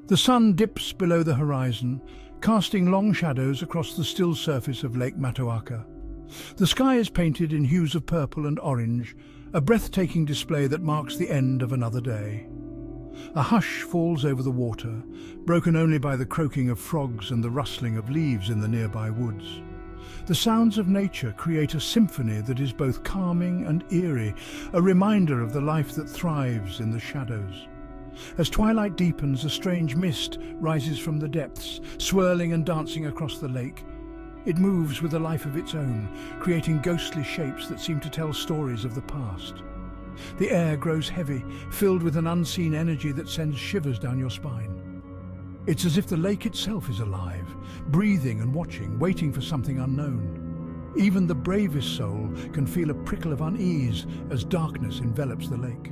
The sun dips below the horizon, casting long shadows across the still surface of Lake Matoaka. The sky is painted in hues of purple and orange, a breathtaking display that marks the end of another day. A hush falls over the water, broken only by the croaking of frogs and the rustling of leaves in the nearby woods. The sounds of nature create a symphony that is both calming and eerie, a reminder of the life that thrives in the shadows. As twilight deepens, a strange mist rises from the depths, swirling and dancing across the lake. It moves with a life of its own, creating ghostly shapes that seem to tell stories of the past. The air grows heavy, filled with an unseen energy that sends shivers down your spine. It's as if the lake itself is alive, breathing and watching, waiting for something unknown. Even the bravest soul can feel a prickle of unease as darkness envelops the lake.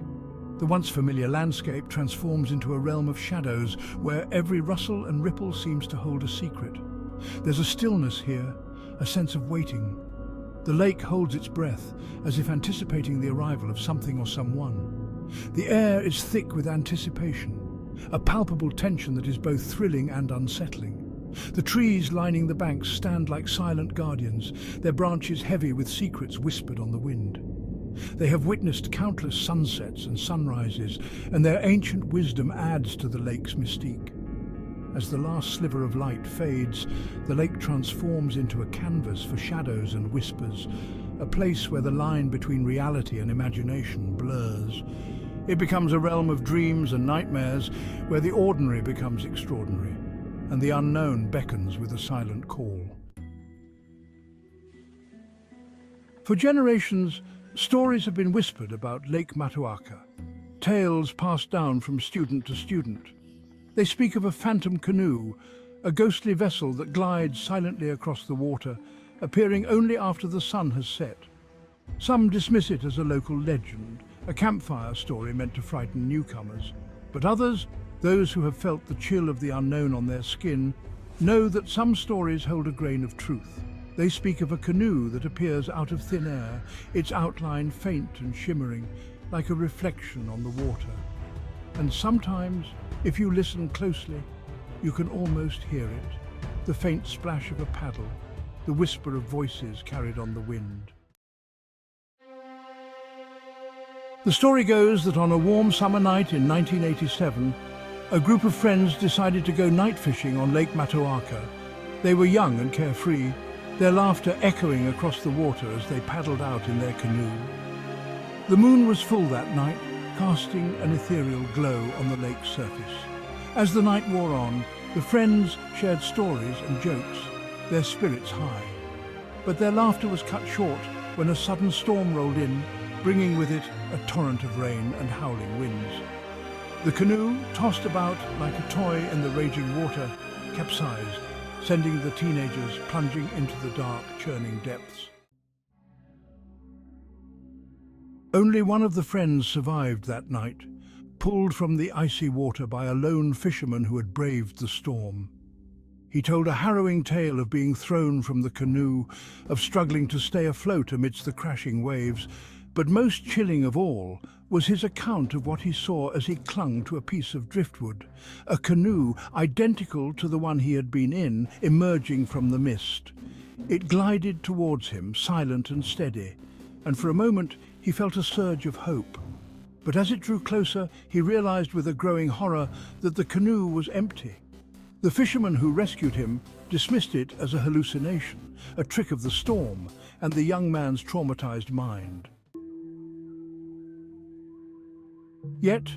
The once familiar landscape transforms into a realm of shadows where every rustle and ripple seems to hold a secret. There's a stillness here, a sense of waiting. The lake holds its breath, as if anticipating the arrival of something or someone. The air is thick with anticipation, a palpable tension that is both thrilling and unsettling. The trees lining the banks stand like silent guardians, their branches heavy with secrets whispered on the wind. They have witnessed countless sunsets and sunrises, and their ancient wisdom adds to the lake's mystique. As the last sliver of light fades, the lake transforms into a canvas for shadows and whispers, a place where the line between reality and imagination blurs. It becomes a realm of dreams and nightmares, where the ordinary becomes extraordinary, and the unknown beckons with a silent call. For generations, stories have been whispered about Lake Matoaka, tales passed down from student to student. They speak of a phantom canoe, a ghostly vessel that glides silently across the water, appearing only after the sun has set. Some dismiss it as a local legend, a campfire story meant to frighten newcomers. But others, those who have felt the chill of the unknown on their skin, know that some stories hold a grain of truth. They speak of a canoe that appears out of thin air, its outline faint and shimmering, like a reflection on the water. And sometimes, if you listen closely, you can almost hear it, the faint splash of a paddle, the whisper of voices carried on the wind. The story goes that on a warm summer night in 1987, a group of friends decided to go night fishing on Lake Matoaka. They were young and carefree, their laughter echoing across the water as they paddled out in their canoe. The moon was full that night, casting an ethereal glow on the lake's surface. As the night wore on, the friends shared stories and jokes, their spirits high. But their laughter was cut short when a sudden storm rolled in, bringing with it a torrent of rain and howling winds. The canoe, tossed about like a toy in the raging water, capsized, sending the teenagers plunging into the dark, churning depths. Only one of the friends survived that night, pulled from the icy water by a lone fisherman who had braved the storm. He told a harrowing tale of being thrown from the canoe, of struggling to stay afloat amidst the crashing waves, but most chilling of all was his account of what he saw as he clung to a piece of driftwood, a canoe identical to the one he had been in, emerging from the mist. It glided towards him, silent and steady, and for a moment he felt a surge of hope. But as it drew closer, he realized with a growing horror that the canoe was empty. The fisherman who rescued him dismissed it as a hallucination, a trick of the storm and the young man's traumatized mind. Yet,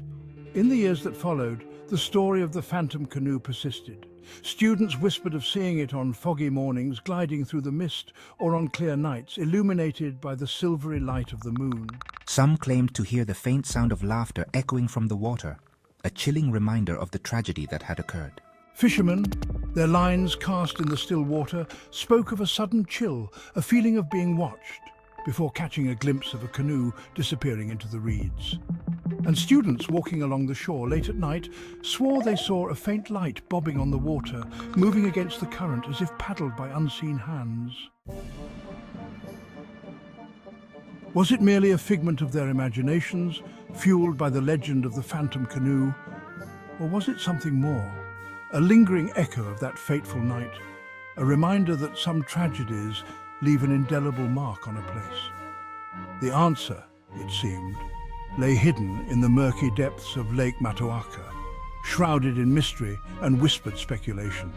in the years that followed, the story of the Phantom Canoe persisted. Students whispered of seeing it on foggy mornings, gliding through the mist, or on clear nights, illuminated by the silvery light of the moon. Some claimed to hear the faint sound of laughter echoing from the water, a chilling reminder of the tragedy that had occurred. Fishermen, their lines cast in the still water, spoke of a sudden chill, a feeling of being watched, before catching a glimpse of a canoe disappearing into the reeds. And students walking along the shore late at night swore they saw a faint light bobbing on the water, moving against the current as if paddled by unseen hands. Was it merely a figment of their imaginations, fueled by the legend of the Phantom Canoe, or was it something more? a lingering echo of that fateful night, a reminder that some tragedies leave an indelible mark on a place. The answer, it seemed, lay hidden in the murky depths of Lake Matoaka, shrouded in mystery and whispered speculation.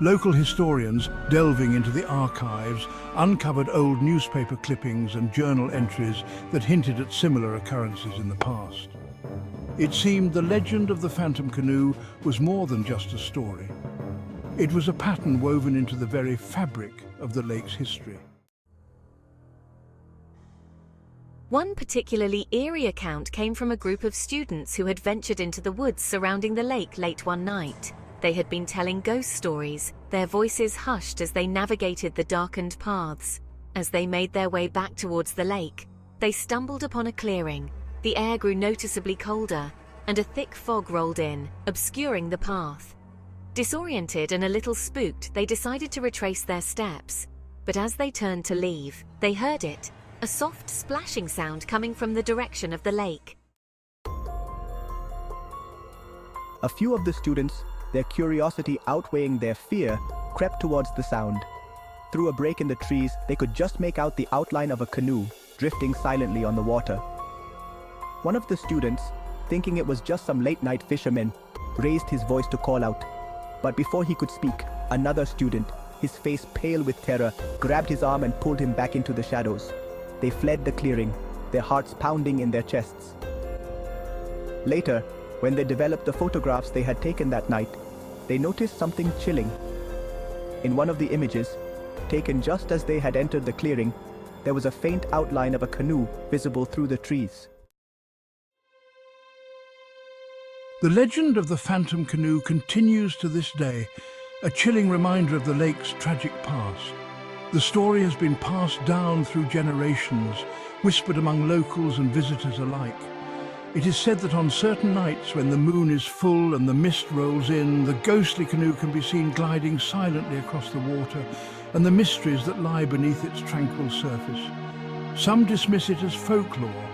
Local historians, delving into the archives, uncovered old newspaper clippings and journal entries that hinted at similar occurrences in the past. It seemed the legend of the Phantom Canoe was more than just a story. It was a pattern woven into the very fabric of the lake's history. One particularly eerie account came from a group of students who had ventured into the woods surrounding the lake late one night. They had been telling ghost stories, their voices hushed as they navigated the darkened paths. As they made their way back towards the lake, they stumbled upon a clearing. The air grew noticeably colder, and a thick fog rolled in, obscuring the path. Disoriented and a little spooked, they decided to retrace their steps. But as they turned to leave, they heard it, a soft splashing sound coming from the direction of the lake. A few of the students, their curiosity outweighing their fear, crept towards the sound. Through a break in the trees, they could just make out the outline of a canoe, drifting silently on the water. One of the students, thinking it was just some late-night fisherman, raised his voice to call out. But before he could speak, another student, his face pale with terror, grabbed his arm and pulled him back into the shadows. They fled the clearing, their hearts pounding in their chests. Later, when they developed the photographs they had taken that night, they noticed something chilling. In one of the images, taken just as they had entered the clearing, there was a faint outline of a canoe visible through the trees. The legend of the Phantom Canoe continues to this day, a chilling reminder of the lake's tragic past. The story has been passed down through generations, whispered among locals and visitors alike. It is said that on certain nights when the moon is full and the mist rolls in, the ghostly canoe can be seen gliding silently across the water and the mysteries that lie beneath its tranquil surface. Some dismiss it as folklore,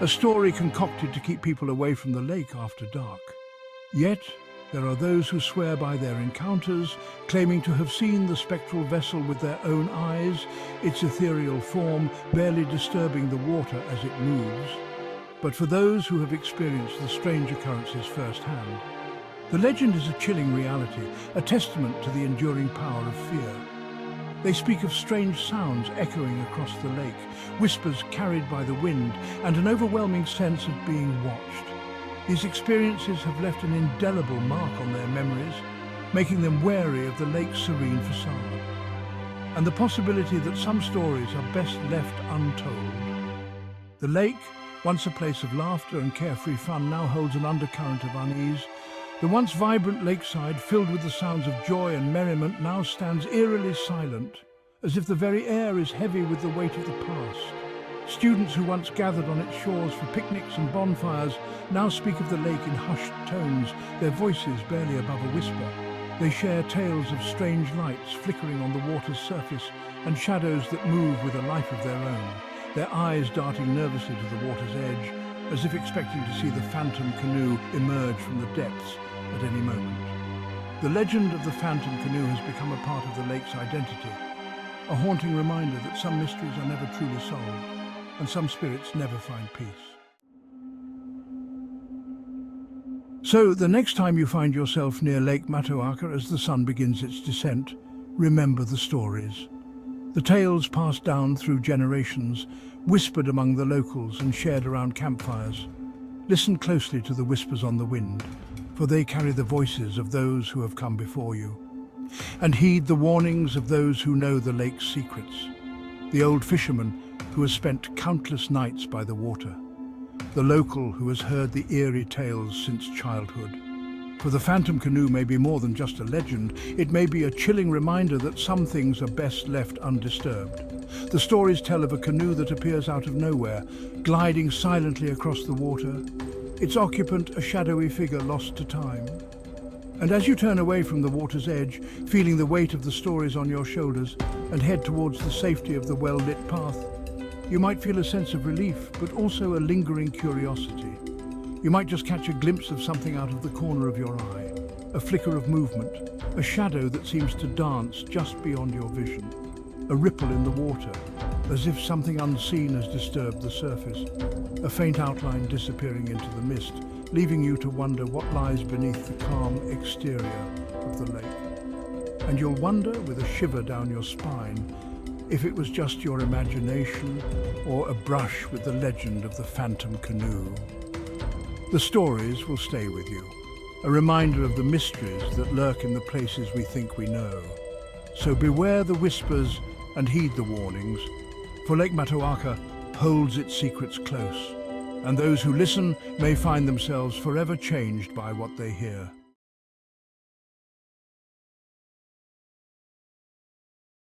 a story concocted to keep people away from the lake after dark. Yet, there are those who swear by their encounters, claiming to have seen the spectral vessel with their own eyes, its ethereal form barely disturbing the water as it moves. But for those who have experienced the strange occurrences firsthand, the legend is a chilling reality, a testament to the enduring power of fear. They speak of strange sounds echoing across the lake, whispers carried by the wind, and an overwhelming sense of being watched. These experiences have left an indelible mark on their memories, making them wary of the lake's serene facade, and the possibility that some stories are best left untold. The lake, once a place of laughter and carefree fun, now holds an undercurrent of unease. The once vibrant lakeside, filled with the sounds of joy and merriment, now stands eerily silent, as if the very air is heavy with the weight of the past. Students who once gathered on its shores for picnics and bonfires now speak of the lake in hushed tones, their voices barely above a whisper. They share tales of strange lights flickering on the water's surface and shadows that move with a life of their own, their eyes darting nervously to the water's edge, as if expecting to see the Phantom Canoe emerge from the depths at any moment. The legend of the Phantom Canoe has become a part of the lake's identity, a haunting reminder that some mysteries are never truly solved, and some spirits never find peace. So, the next time you find yourself near Lake Matoaka as the sun begins its descent, remember the stories. The tales passed down through generations, whispered among the locals and shared around campfires. Listen closely to the whispers on the wind, for they carry the voices of those who have come before you. And heed the warnings of those who know the lake's secrets. The old fisherman who has spent countless nights by the water. The local who has heard the eerie tales since childhood. For the Phantom Canoe may be more than just a legend. It may be a chilling reminder that some things are best left undisturbed. The stories tell of a canoe that appears out of nowhere, gliding silently across the water, its occupant a shadowy figure lost to time. And as you turn away from the water's edge, feeling the weight of the stories on your shoulders, and head towards the safety of the well-lit path, you might feel a sense of relief, but also a lingering curiosity. You might just catch a glimpse of something out of the corner of your eye, a flicker of movement, a shadow that seems to dance just beyond your vision, a ripple in the water, as if something unseen has disturbed the surface, a faint outline disappearing into the mist, leaving you to wonder what lies beneath the calm exterior of the lake. And you'll wonder, with a shiver down your spine, if it was just your imagination or a brush with the legend of the Phantom Canoe. The stories will stay with you, a reminder of the mysteries that lurk in the places we think we know. So beware the whispers and heed the warnings, for Lake Matoaka holds its secrets close, and those who listen may find themselves forever changed by what they hear.